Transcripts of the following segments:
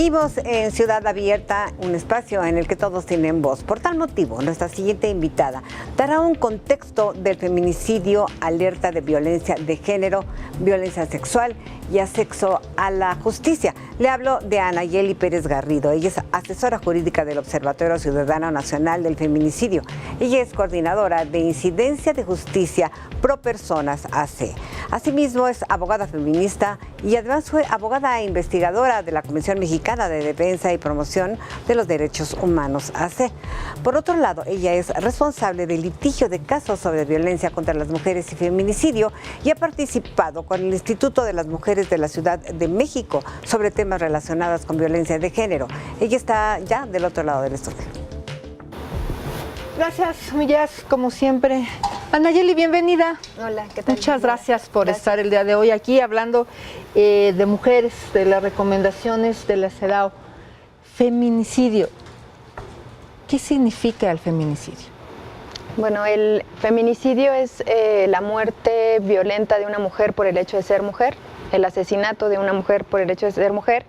Seguimos en Ciudad Abierta, un espacio en el que todos tienen voz. Por tal motivo, nuestra siguiente invitada dará un contexto del feminicidio, alerta de violencia de género, violencia sexual y acceso a la justicia. Le hablo de Anayeli Pérez Garrido. Ella es asesora jurídica del Observatorio Ciudadano Nacional del Feminicidio. Ella es coordinadora de Incidencia de Justicia Pro Personas AC. Asimismo, es abogada feminista y además fue abogada e investigadora de la Comisión Mexicana de Defensa y Promoción de los Derechos Humanos AC. Por otro lado, ella es responsable del litigio de casos sobre violencia contra las mujeres y feminicidio y ha participado con el Instituto de las Mujeres de la Ciudad de México sobre temas relacionados con violencia de género. Ella está ya del otro lado del estudio. Gracias, Millas, como siempre. Anayeli, bienvenida. Hola, ¿qué tal? Muchas gracias por estar el día de hoy aquí hablando de mujeres, de las recomendaciones de la CEDAW. Feminicidio. ¿Qué significa el feminicidio? Bueno, el feminicidio es la muerte violenta de una mujer por el hecho de ser mujer, el asesinato de una mujer por el hecho de ser mujer,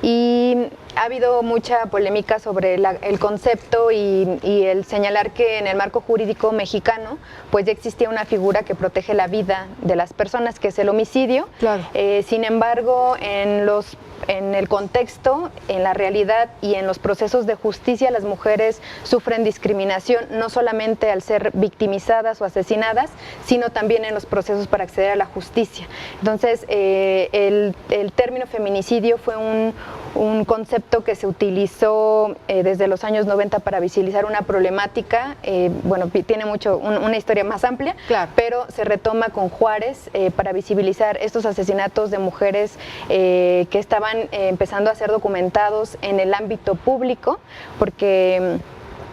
y ha habido mucha polémica sobre el concepto y el señalar que en el marco jurídico mexicano pues ya existía una figura que protege la vida de las personas, que es el homicidio. Claro. Sin embargo, en el contexto, en la realidad y en los procesos de justicia, las mujeres sufren discriminación no solamente al ser victimizadas o asesinadas, sino también en los procesos para acceder a la justicia. Entonces, el término feminicidio fue un concepto que se utilizó desde los años 90 para visibilizar una problemática, bueno, tiene una historia más amplia, claro, pero se retoma con Juárez para visibilizar estos asesinatos de mujeres que estaban empezando a ser documentados en el ámbito público, porque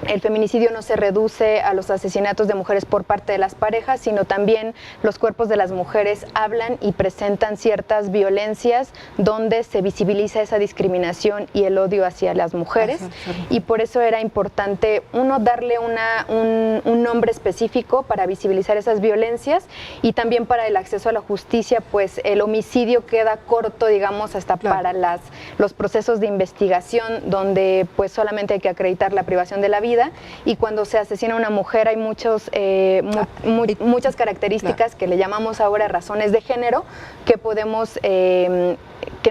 el feminicidio no se reduce a los asesinatos de mujeres por parte de las parejas, sino también los cuerpos de las mujeres hablan y presentan ciertas violencias donde se visibiliza esa discriminación y el odio hacia las mujeres. Y por eso era importante, uno, darle un nombre específico para visibilizar esas violencias, y también para el acceso a la justicia, pues el homicidio queda corto, digamos, hasta para los procesos de investigación, donde pues solamente hay que acreditar la privación de la vida. Y cuando se asesina a una mujer hay muchas características que le llamamos ahora razones de género, que podemos que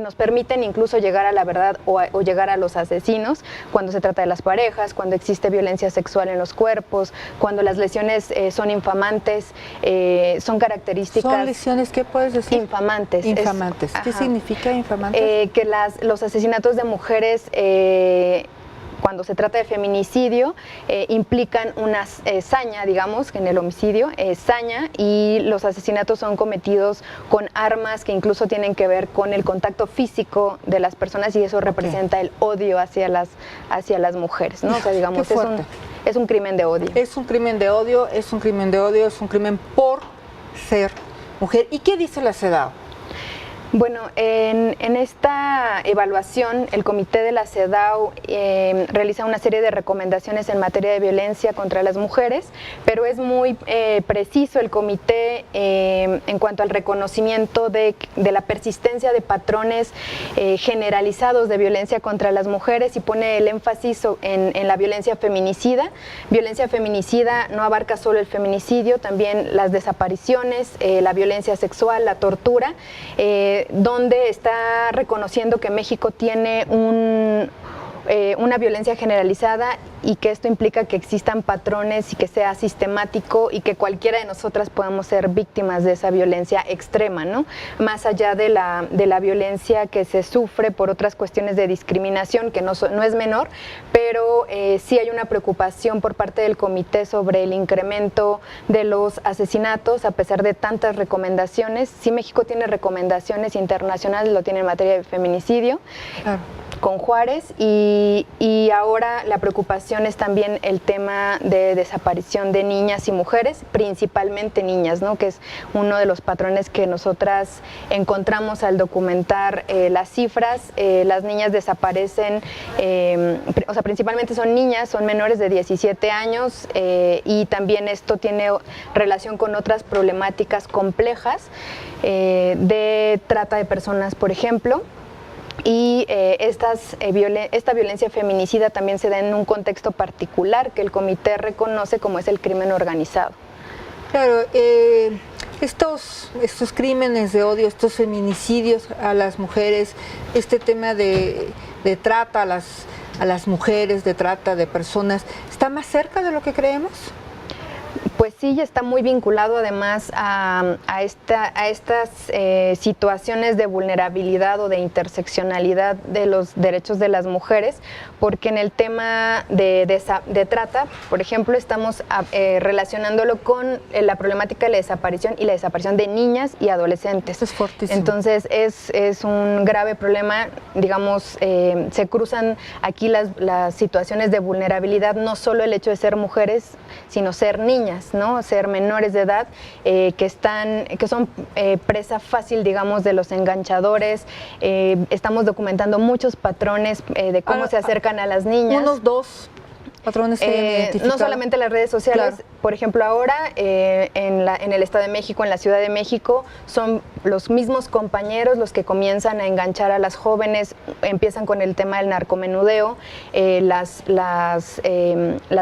nos permiten incluso llegar a la verdad o llegar a los asesinos, cuando se trata de las parejas, cuando existe violencia sexual en los cuerpos, cuando las lesiones son infamantes, son características... ¿Son lesiones? ¿Qué puedes decir? Infamantes. Infamantes. ¿Qué significa infamantes? Que los asesinatos de mujeres... cuando se trata de feminicidio, implican una saña, digamos, que en el homicidio es saña, y los asesinatos son cometidos con armas que incluso tienen que ver con el contacto físico de las personas, y eso representa el odio hacia las mujeres, ¿no? O sea, digamos, es un crimen de odio. Es un crimen de odio, es un crimen de odio, es un crimen por ser mujer. ¿Y qué dice la CEDAW? Bueno, en esta evaluación, el comité de la CEDAW realiza una serie de recomendaciones en materia de violencia contra las mujeres, pero es muy preciso el comité en cuanto al reconocimiento de la persistencia de patrones generalizados de violencia contra las mujeres, y pone el énfasis en la violencia feminicida. Violencia feminicida no abarca solo el feminicidio, también las desapariciones, la violencia sexual, la tortura, donde está reconociendo que México tiene una violencia generalizada, y que esto implica que existan patrones y que sea sistemático, y que cualquiera de nosotras podamos ser víctimas de esa violencia extrema, ¿no? Más allá de la violencia que se sufre por otras cuestiones de discriminación, que no es menor, pero sí hay una preocupación por parte del comité sobre el incremento de los asesinatos, a pesar de tantas recomendaciones. Sí, México tiene recomendaciones internacionales, lo tiene en materia de feminicidio. Claro. Con Juárez, y ahora la preocupación es también el tema de desaparición de niñas y mujeres, principalmente niñas, ¿no? Que es uno de los patrones que nosotras encontramos al documentar las cifras. Las niñas desaparecen, o sea, principalmente son niñas, son menores de 17 años, y también esto tiene relación con otras problemáticas complejas de trata de personas, por ejemplo. Y esta violencia feminicida también se da en un contexto particular que el comité reconoce como es el crimen organizado. Claro, estos crímenes de odio, estos feminicidios a las mujeres, este tema de trata a las mujeres, de trata de personas, ¿está más cerca de lo que creemos? Pues sí, y está muy vinculado además a estas situaciones de vulnerabilidad o de interseccionalidad de los derechos de las mujeres, porque en el tema de trata, por ejemplo, estamos relacionándolo con la problemática de la desaparición y la desaparición de niñas y adolescentes. Eso es fortísimo. Entonces es un grave problema, digamos, se cruzan aquí las situaciones de vulnerabilidad, no solo el hecho de ser mujeres, sino ser niñas, ¿no? Ser menores de edad que son presa fácil, digamos, de los enganchadores. Estamos documentando muchos patrones de cómo se acercan a las niñas. Unos dos patrones no solamente las redes sociales, claro. Por ejemplo, ahora en el Estado de México, en la Ciudad de México, son los mismos compañeros los que comienzan a enganchar a las jóvenes, empiezan con el tema del narcomenudeo, las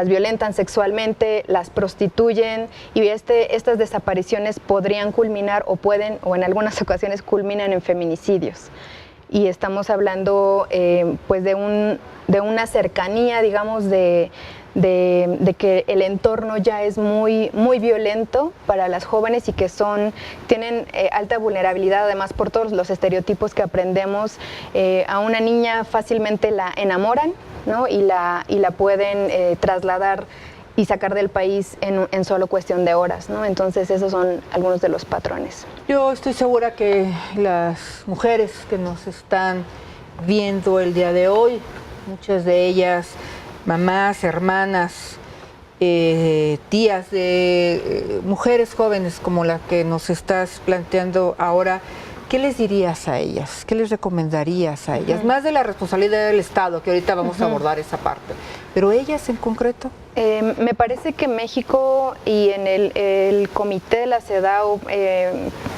violentan sexualmente, las prostituyen, y estas desapariciones podrían culminar o en algunas ocasiones culminan en feminicidios. Y estamos hablando pues de una cercanía, digamos, de que el entorno ya es muy, muy violento para las jóvenes y que tienen alta vulnerabilidad, además por todos los estereotipos que aprendemos. A una niña fácilmente la enamoran, ¿no? y la pueden trasladar y sacar del país en solo cuestión de horas, ¿no? Entonces esos son algunos de los patrones. Yo estoy segura que las mujeres que nos están viendo el día de hoy, muchas de ellas mamás, hermanas, tías de mujeres jóvenes como la que nos estás planteando ahora, ¿qué les dirías a ellas? ¿Qué les recomendarías a ellas? Más de la responsabilidad del Estado, que ahorita vamos a abordar esa parte, pero ellas en concreto. Me parece que México y en el comité de la CEDAW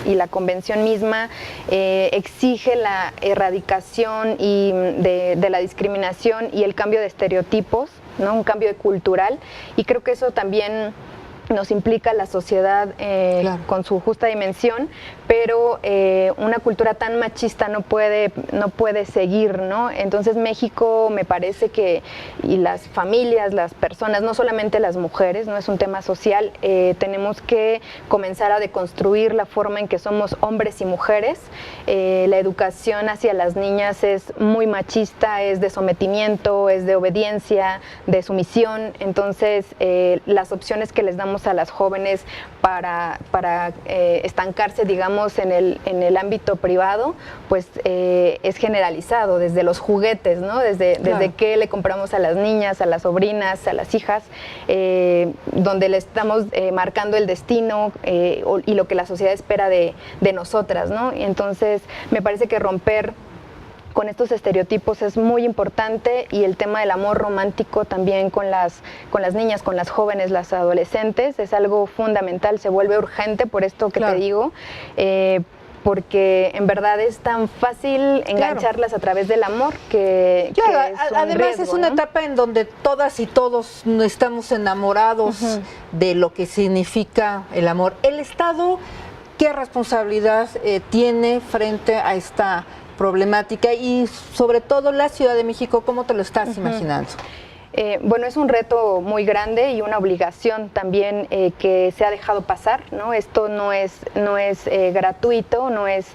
y la convención misma exige la erradicación de la discriminación y el cambio de estereotipos, ¿no? Un cambio cultural, y creo que eso también nos implica la sociedad claro. Con su justa dimensión, pero una cultura tan machista no puede seguir, ¿no? Entonces México, me parece que, y las familias, las personas, no solamente las mujeres, no es un tema social, tenemos que comenzar a deconstruir la forma en que somos hombres y mujeres. La educación hacia las niñas es muy machista, es de sometimiento, es de obediencia, de sumisión. Entonces las opciones que les damos a las jóvenes para estancarse, digamos, en el ámbito privado, pues es generalizado, desde los juguetes, ¿no? Desde qué le compramos a las niñas, a las sobrinas, a las hijas, donde le estamos marcando el destino y lo que la sociedad espera de nosotras, ¿no? Y entonces me parece que romper con estos estereotipos es muy importante, y el tema del amor romántico también con las niñas, con las jóvenes, las adolescentes, es algo fundamental, se vuelve urgente por esto que claro. Te digo, porque en verdad es tan fácil engancharlas claro. A través del amor que es además riesgo, es una ¿no? etapa en donde todas y todos estamos enamorados de lo que significa el amor. El Estado, ¿qué responsabilidad tiene frente a esta problemática, y sobre todo la Ciudad de México, cómo te lo estás imaginando? Bueno, es un reto muy grande y una obligación también que se ha dejado pasar, ¿no? Esto no es gratuito, no es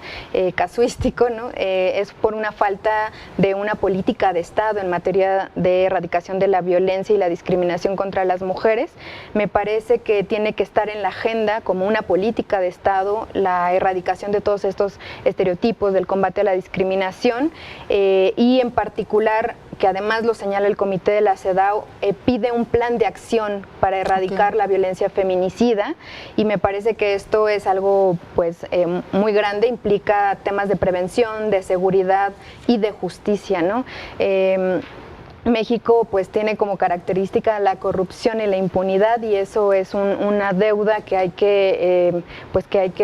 casuístico, ¿no? Es por una falta de una política de Estado en materia de erradicación de la violencia y la discriminación contra las mujeres. Me parece que tiene que estar en la agenda como una política de Estado la erradicación de todos estos estereotipos, del combate a la discriminación, y en particular, que además lo señala el comité de la CEDAW, pide un plan de acción para erradicar la violencia feminicida, y me parece que esto es algo pues muy grande, implica temas de prevención, de seguridad y de justicia, ¿no? México pues tiene como característica la corrupción y la impunidad, y eso es una deuda que hay que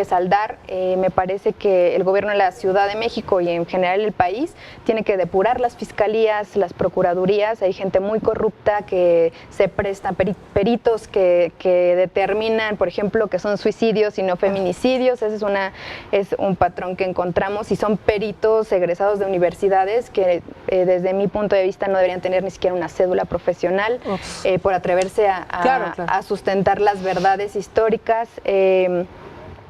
saldar. Me parece que el gobierno de la Ciudad de México y en general el país tiene que depurar las fiscalías, las procuradurías. Hay gente muy corrupta que se presta, peritos que determinan, por ejemplo, que son suicidios y no feminicidios. Ese es un patrón que encontramos, y son peritos egresados de universidades que desde mi punto de vista no deberían tener ni siquiera una cédula profesional por atreverse a sustentar las verdades históricas.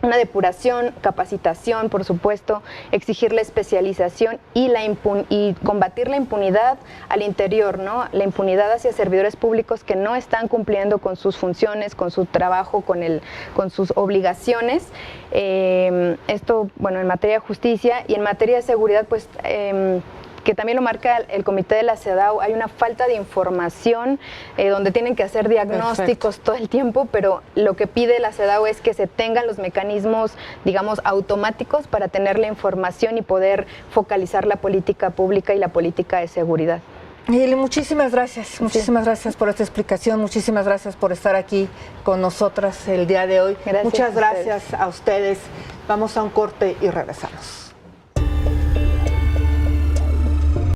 Una depuración, capacitación, por supuesto, exigir la especialización y combatir la impunidad al interior, ¿no? La impunidad hacia servidores públicos que no están cumpliendo con sus funciones, con su trabajo, con sus obligaciones. Esto, bueno, en materia de justicia, y en materia de seguridad, pues que también lo marca el comité de la CEDAW, hay una falta de información donde tienen que hacer diagnósticos todo el tiempo, pero lo que pide la CEDAW es que se tengan los mecanismos, digamos, automáticos para tener la información y poder focalizar la política pública y la política de seguridad. Miguel, muchísimas gracias por esta explicación, muchísimas gracias por estar aquí con nosotras el día de hoy. Gracias. Muchas gracias a ustedes. Vamos a un corte y regresamos.